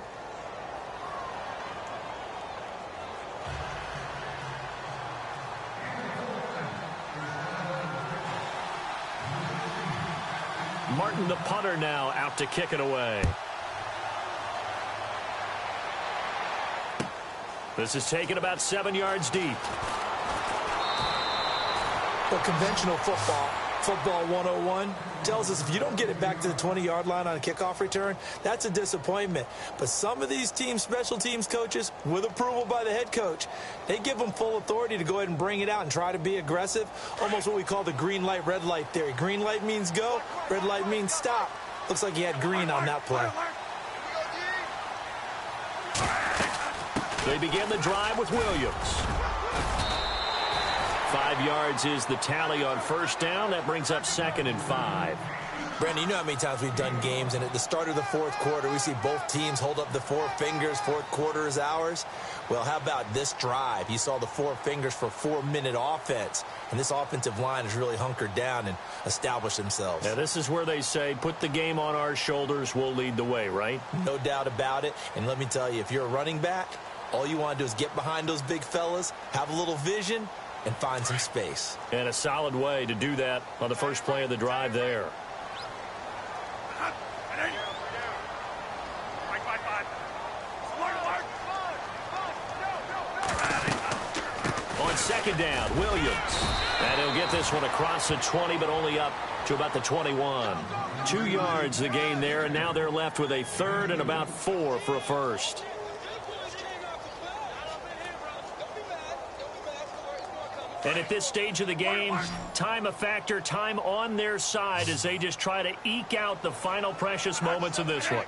C: Martin, the punter, now out to kick it away. This is taken about 7 yards deep.
D: Well, conventional football 101, tells us if you don't get it back to the 20-yard line on a kickoff return, that's a disappointment. But some of these special teams coaches, with approval by the head coach, they give them full authority to go ahead and bring it out and try to be aggressive, almost what we call the green light, red light theory. Green light means go, red light means stop. Looks like he had green on that play.
C: They begin the drive with Williams. 5 yards is the tally on first down. That brings up 2nd and 5.
D: Brandon, you know how many times we've done games, and at the start of the 4th quarter, we see both teams hold up the 4 fingers, 4th quarter is ours. Well, how about this drive? You saw the 4 fingers for 4-minute offense, and this offensive line has really hunkered down and established themselves.
C: Yeah, this is where they say, put the game on our shoulders, we'll lead the way, right?
D: No doubt about it, and let me tell you, if you're a running back, all you want to do is get behind those big fellas, have a little vision, and find some space.
C: And a solid way to do that on the first play of the drive there. On 2nd down, Williams. And he'll get this one across the 20, but only up to about the 21. 2 yards the gain there, and now they're left with a 3rd and about 4 for a first. And at this stage of the game, time a factor, time on their side as they just try to eke out the final precious moments of this one.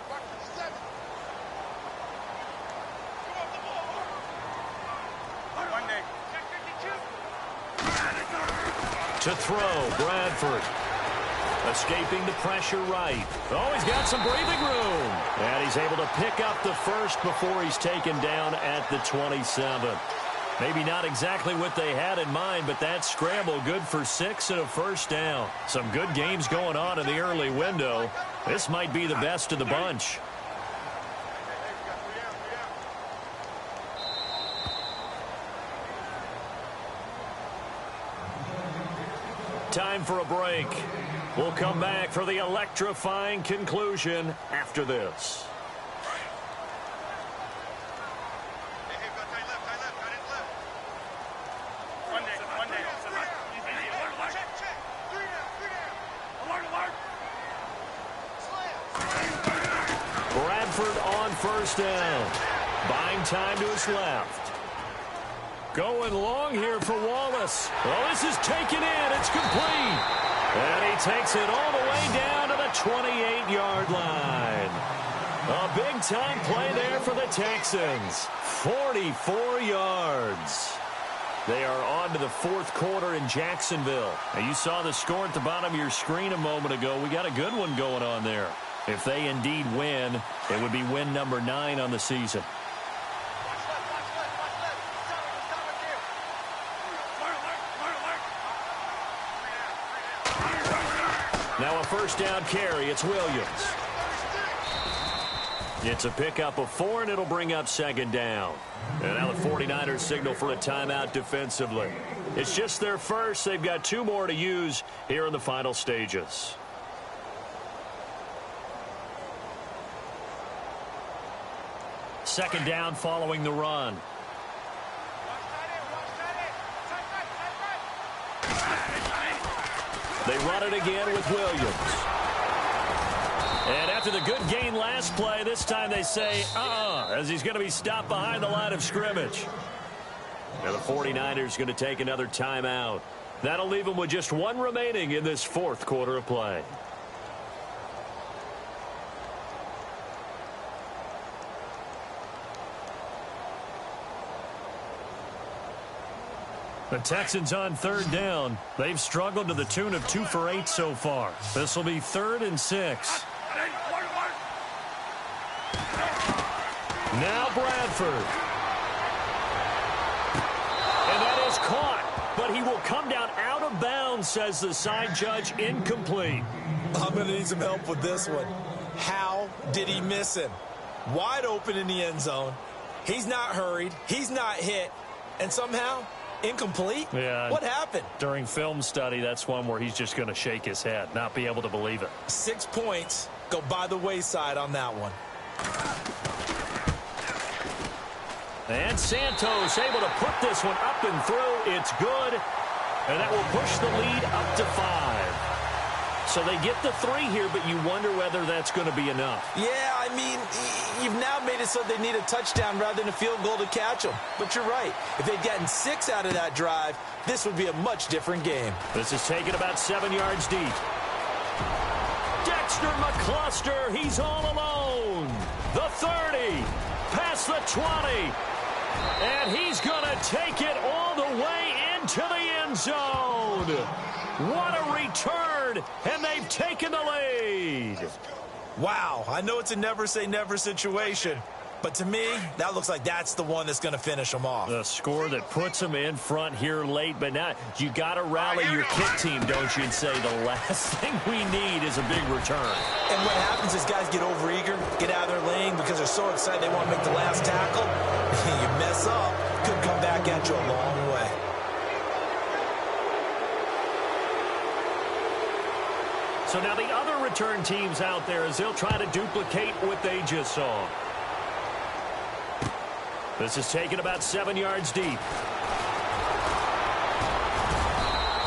C: To throw, Bradford. Escaping the pressure right. Oh, he's got some breathing room. And he's able to pick up the first before he's taken down at the 27. Maybe not exactly what they had in mind, but that scramble good for 6 and a first down. Some good games going on in the early window. This might be the best of the bunch. Time for a break. We'll come back for the electrifying conclusion after this. First down. Buying time to his left. Going long here for Wallace. Well, this is taken in. It's complete. And he takes it all the way down to the 28-yard line. A big-time play there for the Texans. 44 yards. They are on to the 4th quarter in Jacksonville. Now, you saw the score at the bottom of your screen a moment ago. We got a good one going on there. If they indeed win, it would be win number 9 on the season. Now a first down carry. It's Williams. It's a pickup of 4, and it'll bring up 2nd down. And now the 49ers signal for a timeout defensively. It's just their first. They've got 2 more to use here in the final stages. Second down following the run. They run it again with Williams. And after the good gain last play, this time they say, as he's going to be stopped behind the line of scrimmage. Now the 49ers going to take another timeout. That'll leave them with just 1 remaining in this 4th quarter of play. The Texans on 3rd down. They've struggled to the tune of 2 for 8 so far. This will be 3rd and 6. Now Bradford. And that is caught, but he will come down out of bounds, says the side judge. Incomplete.
D: I'm going to need some help with this one. How did he miss him? Wide open in the end zone. He's not hurried. He's not hit. And somehow, incomplete?
C: Yeah.
D: What happened?
C: During film study, that's one where he's just going to shake his head, not be able to believe it.
D: 6 points go by the wayside on that one.
C: And Santos able to put this one up and through. It's good. And that will push the lead up to 5. So they get the 3 here, but you wonder whether that's going to be enough.
D: Yeah, I mean, you've now made it so they need a touchdown rather than a field goal to catch them. But you're right. If they'd gotten 6 out of that drive, this would be a much different game.
C: This is taken about 7 yards deep. Dexter McCluster, he's all alone. The 30, past the 20. And he's going to take it all the way into the end zone. What a return, and they've taken the lead.
D: Wow, I know it's a never-say-never situation, but to me, that looks like that's the one that's going to finish them off.
C: The score that puts them in front here late, but now you got to rally your kick team, don't you, and say the last thing we need is a big return.
D: And what happens is guys get overeager, get out of their lane because they're so excited they want to make the last tackle. You mess up, could come back at you a long way.
C: So now the other return teams out there as they'll try to duplicate what they just saw. This is taken about 7 yards deep.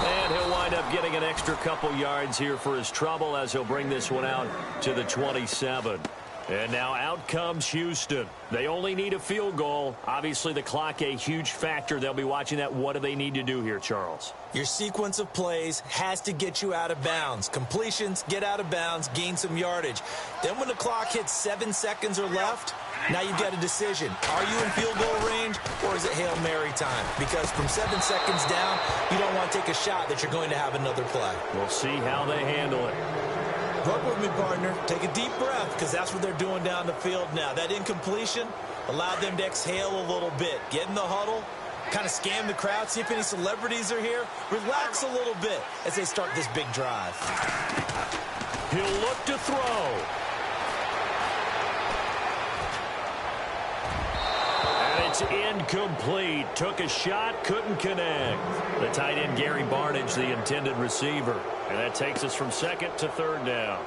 C: And he'll wind up getting an extra couple yards here for his trouble as he'll bring this one out to the 27. And now out comes Houston. They only need a field goal. Obviously, the clock a huge factor. They'll be watching that. What do they need to do here, Charles?
D: Your sequence of plays has to get you out of bounds. Completions, get out of bounds, gain some yardage. Then when the clock hits 7 seconds or left, now you've got a decision. Are you in field goal range or is it Hail Mary time? Because from 7 seconds down, you don't want to take a shot that you're going to have another play.
C: We'll see how they handle it.
D: Work with me, partner. Take a deep breath because that's what they're doing down the field now. That incompletion allowed them to exhale a little bit. Get in the huddle, kind of scan the crowd, see if any celebrities are here. Relax a little bit as they start this big drive.
C: He'll look to throw. And it's incomplete. Took a shot, couldn't connect. The tight end, Gary Barnidge, the intended receiver. And that takes us from 2nd to 3rd down.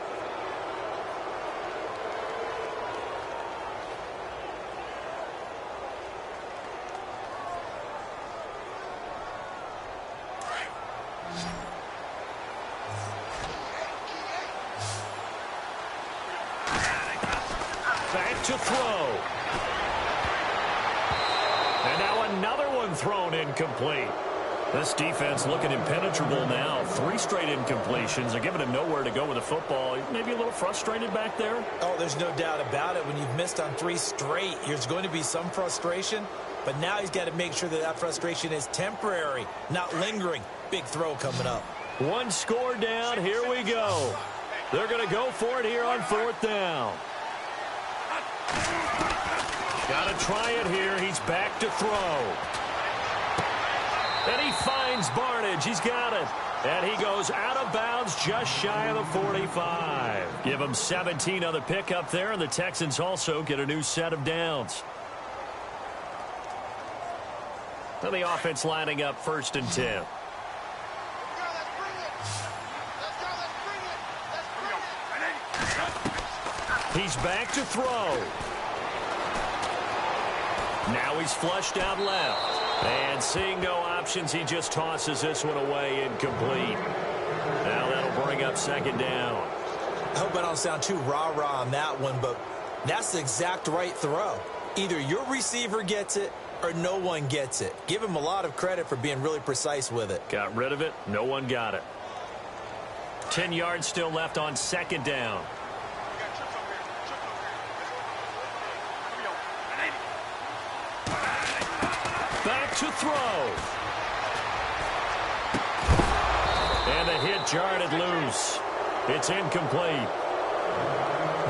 C: Back to throw. And now another one thrown incomplete. This defense looking impenetrable now. 3 straight incompletions. They're giving him nowhere to go with the football. Maybe a little frustrated back there.
D: Oh, there's no doubt about it. When you've missed on 3 straight, there's going to be some frustration. But now he's got to make sure that that frustration is temporary, not lingering. Big throw coming up.
C: 1 score down. Here we go. They're going to go for it here on 4th down. Got to try it here. He's back to throw. And he finds Barnidge. He's got it. And he goes out of bounds just shy of the 45. Give him 17 on the pickup there, and the Texans also get a new set of downs. So the offense lining up 1st and 10. He's back to throw. Now he's flushed out left. And seeing no options, he just tosses this one away incomplete. Now that'll bring up 2nd down.
D: I hope I don't sound too rah-rah on that one, but that's the exact right throw. Either your receiver gets it or no one gets it. Give him a lot of credit for being really precise with it.
C: Got rid of it. No one got it. 10 yards still left on 2nd down. Back to throw. hit jarred it loose. It's incomplete.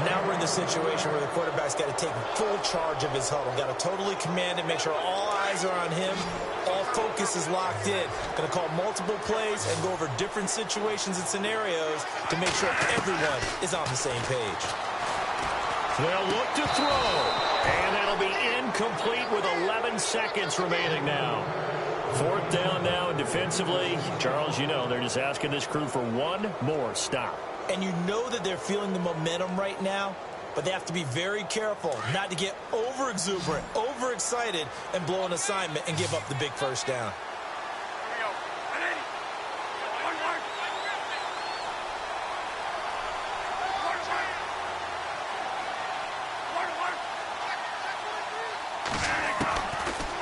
D: Now we're in the situation where the quarterback's got to take full charge of his huddle. Got to totally command it, make sure all eyes are on him. All focus is locked in. Going to call multiple plays and go over different situations and scenarios to make sure everyone is on the same page.
C: They'll look to throw. And that'll be incomplete with 11 seconds remaining now. Fourth down now, and defensively, Charles, you know, they're just asking this crew for one more stop.
D: And you know that they're feeling the momentum right now, but they have to be very careful not to get over-exuberant, over-excited, and blow an assignment and give up the big first down.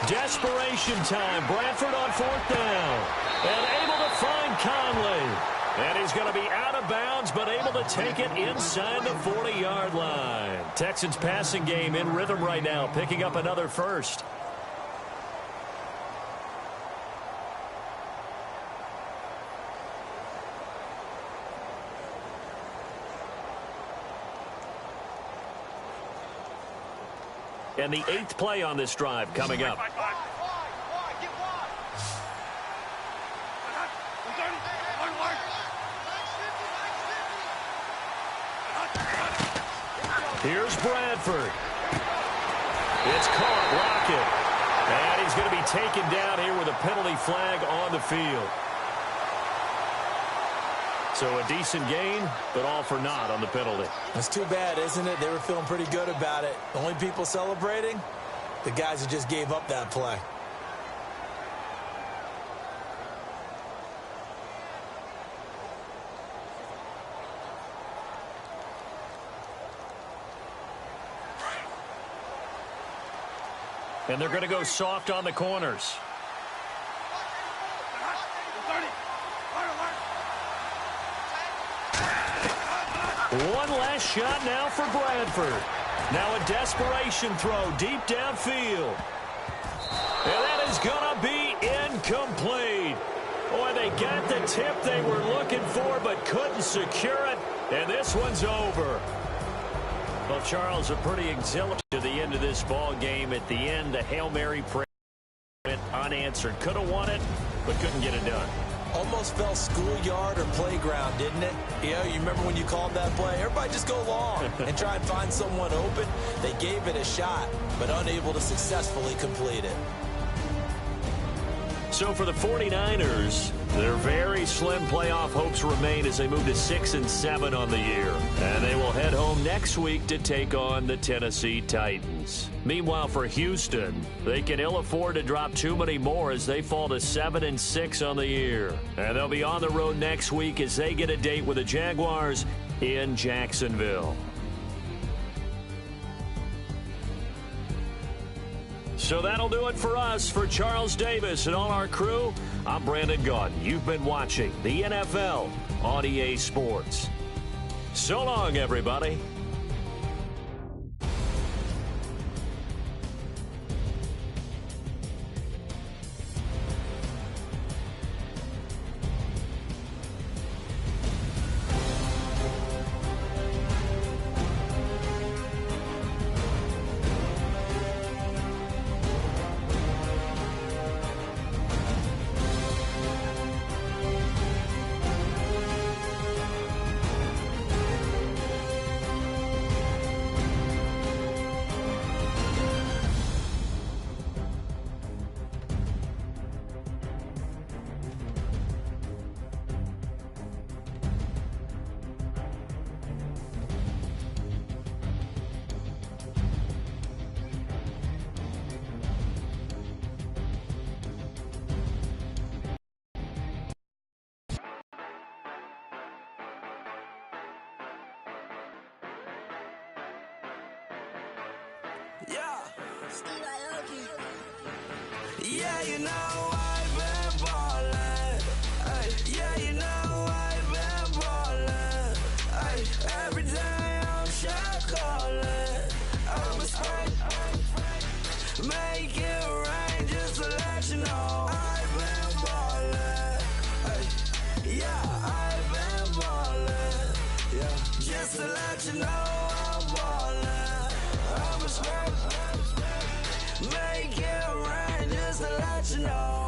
C: Desperation time. Bradford on fourth down. And able to find Conley. And he's going to be out of bounds, but able to take it inside the 40-yard line. Texans passing game in rhythm right now, picking up another first. And the 8th play on this drive coming up. Here's Bradford. It's caught. Lockett. And he's going to be taken down here with a penalty flag on the field. So a decent gain, but all for naught on the penalty.
D: That's too bad, isn't it? They were feeling pretty good about it. The only people celebrating, the guys who just gave up that play.
C: And they're going to go soft on the corners. One last shot now for Bradford. Now a desperation throw deep downfield. And that is going to be incomplete. Boy, they got the tip they were looking for but couldn't secure it. And this one's over. Well, Charles, a pretty exhilarating to the end of this ball game. At the end, the Hail Mary prayer went unanswered. Could have won it, but couldn't get it done.
D: Almost felt schoolyard or playground, didn't it? You know, you remember when you called that play? Everybody just go long and try and find someone open. They gave it a shot, but unable to successfully complete it.
C: So for the 49ers, their very slim playoff hopes remain as they move to 6-7 on the year. And they will head home next week to take on the Tennessee Titans. Meanwhile, for Houston, they can ill afford to drop too many more as they fall to 7-6 on the year. And they'll be on the road next week as they get a date with the Jaguars in Jacksonville. So that'll do it for us. For Charles Davis and all our crew, I'm Brandon Gaudin. You've been watching the NFL on EA Sports. So long, everybody.
A: Yeah, you know I've been ballin'. Ay, yeah, you know I've been ballin'. Ay, every day I'm shot callin'. I'm a spring, make it rain just to let you know I've been ballin'. Ay, yeah,
F: just to let you know I'm ballin'. I'm a smoke, make it rain just to let you know.